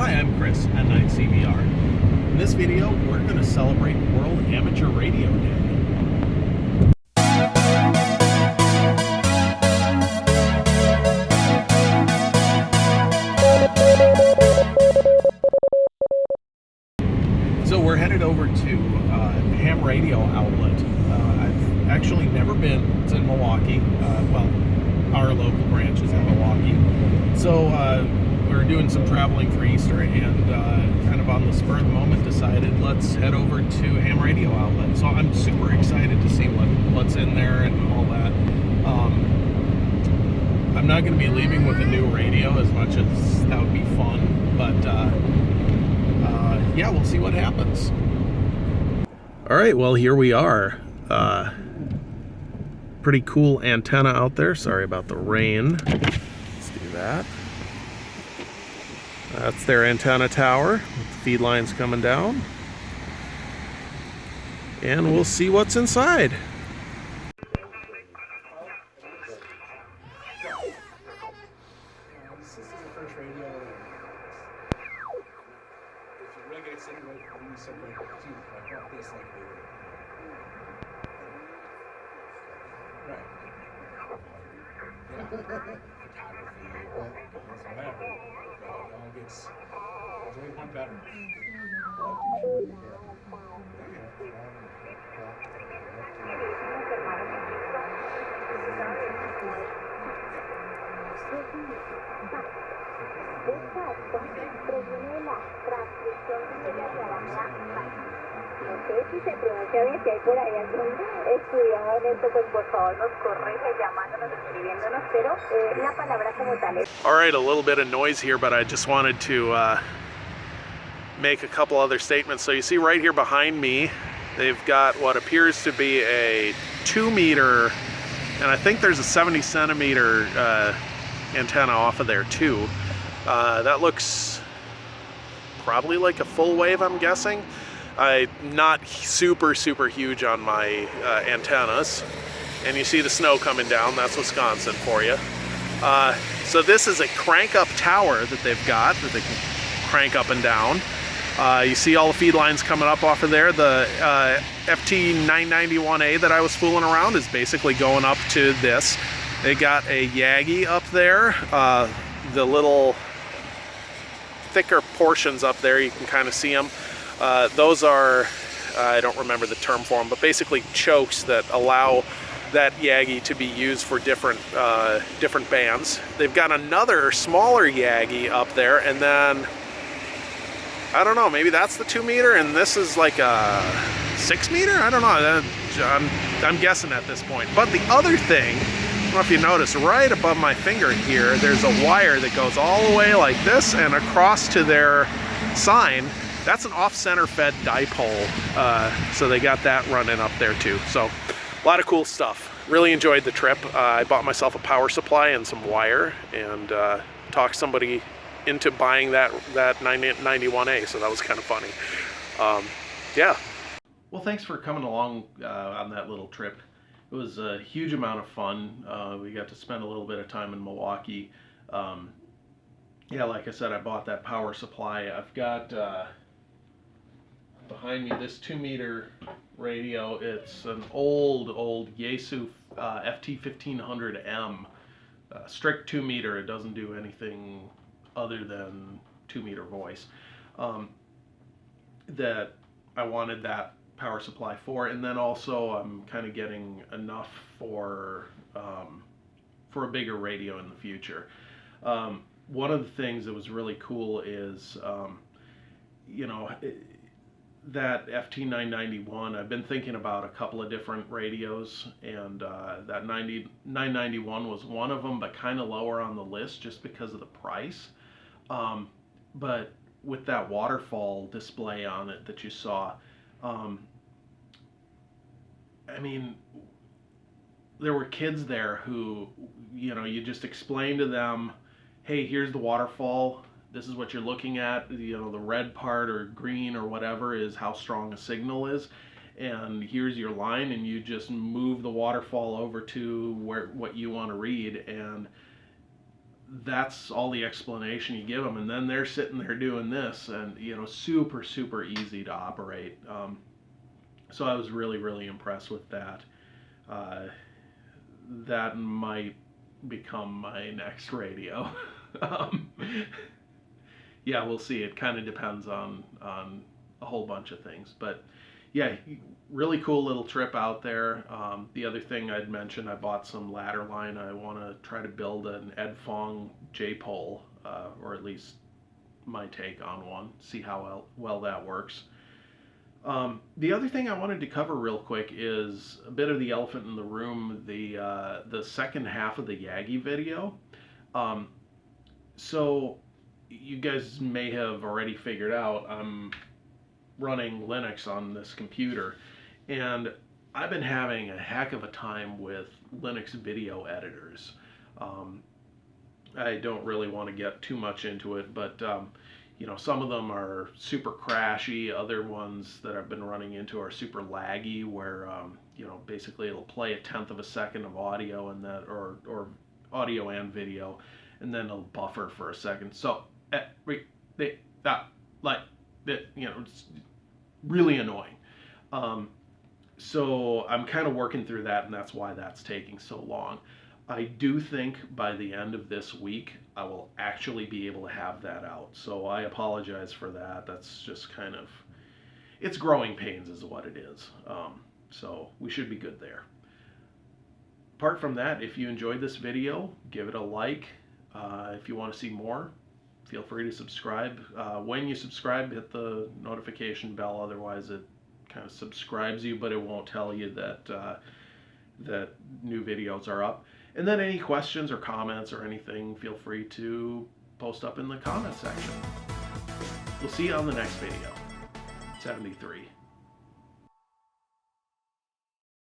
Hi, I'm Chris at 9CBR. In this video, we're going to celebrate World Amateur Radio Day. So we're headed over to ham radio outlet. I've actually never been. It's in Milwaukee. Our local branch is in Milwaukee. So we're doing some traveling for Easter, and kind of on the spur of the moment decided let's head over to ham radio outlet. So I'm super excited to see what's in there and all that. I'm not going to be leaving with a new radio, as much as that would be fun, but yeah, we'll see what happens. All right, well, here we are. Pretty cool antenna out there. Sorry about the rain. Let's do that. That's their antenna tower with the feed lines coming down. And we'll see what's inside. This is the first radio. If you really get it sitting right, you use something like this, like right. Yeah. Photography, whatever. It all gets. There's only one better. No sé si se pronuncia bien, si hay por ahí algún estudiado en esto, pues por favor nos corrige llamándonos, escribiéndonos, pero la palabra como tal es... All right, a little bit of noise here, but I just wanted to make a couple other statements. So you see right here behind me, they've got what appears to be a 2-meter, and I think there's a 70 centimeter antenna off of there too. That looks probably like a full wave, I'm guessing. I'm not super huge on my antennas. And you see the snow coming down, that's Wisconsin for you. So this is a crank up tower that they've got that they can crank up and down. You see all the feed lines coming up off of there. The FT991A that I was fooling around is basically going up to this. They got a Yagi up there. The little thicker portions up there, you can kind of see them. Those are, I don't remember the term for them, but basically chokes that allow that Yagi to be used for different bands. They've got another smaller Yagi up there, and then I don't know, maybe that's the 2-meter, and this is like a 6-meter. I don't know. I'm guessing at this point. But the other thing, I don't know if you notice, right above my finger here, there's a wire that goes all the way like this and across to their sign. That's an off-center fed dipole, so they got that running up there too. So a lot of cool stuff. Really enjoyed the trip. I bought myself a power supply and some wire, and talked somebody into buying that 991A, so that was kind of funny. Yeah. Well, thanks for coming along on that little trip. It was a huge amount of fun. We got to spend a little bit of time in Milwaukee. Yeah, like I said, I bought that power supply. I've got behind me this 2-meter radio. It's an old Yaesu FT1500M, strict 2-meter. It doesn't do anything other than 2-meter voice. That I wanted that power supply for, and then also I'm kind of getting enough for a bigger radio in the future. One of the things that was really cool is, that FT991, I've been thinking about a couple of different radios, and that 991 was one of them, but kind of lower on the list just because of the price. But with that waterfall display on it that you saw, I mean, there were kids there who, you just explained to them, hey, here's the waterfall. This is what you're looking at. The red part or green or whatever is how strong a signal is. And here's your line, and you just move the waterfall over to what you want to read. And that's all the explanation you give them, and then they're sitting there doing this, and super easy to operate. So I was really impressed with that. That might become my next radio. Yeah, we'll see. It kind of depends on a whole bunch of things, but yeah, really cool little trip out there. The other thing I'd mentioned, I bought some ladder line. I want to try to build an Ed Fong J-pole, or at least my take on one, see how well that works. The other thing I wanted to cover real quick is a bit of the elephant in the room, the second half of the Yagi video. So you guys may have already figured out I'm running Linux on this computer, and I've been having a heck of a time with Linux video editors. I don't really want to get too much into it, but some of them are super crashy. Other ones that I've been running into are super laggy, where basically it'll play 1/10 of a second of audio and that, or audio and video, and then it'll buffer for a second. So it's really annoying. So I'm kind of working through that, and that's why that's taking so long. I do think by the end of this week, I will actually be able to have that out. So I apologize for that. That's just it's growing pains is what it is. So we should be good there. Apart from that, if you enjoyed this video, give it a like. If you want to see more, feel free to subscribe. When you subscribe, hit the notification bell. Otherwise, it kind of subscribes you, but it won't tell you that new videos are up. And then any questions or comments or anything, feel free to post up in the comment section. We'll see you on the next video. 73.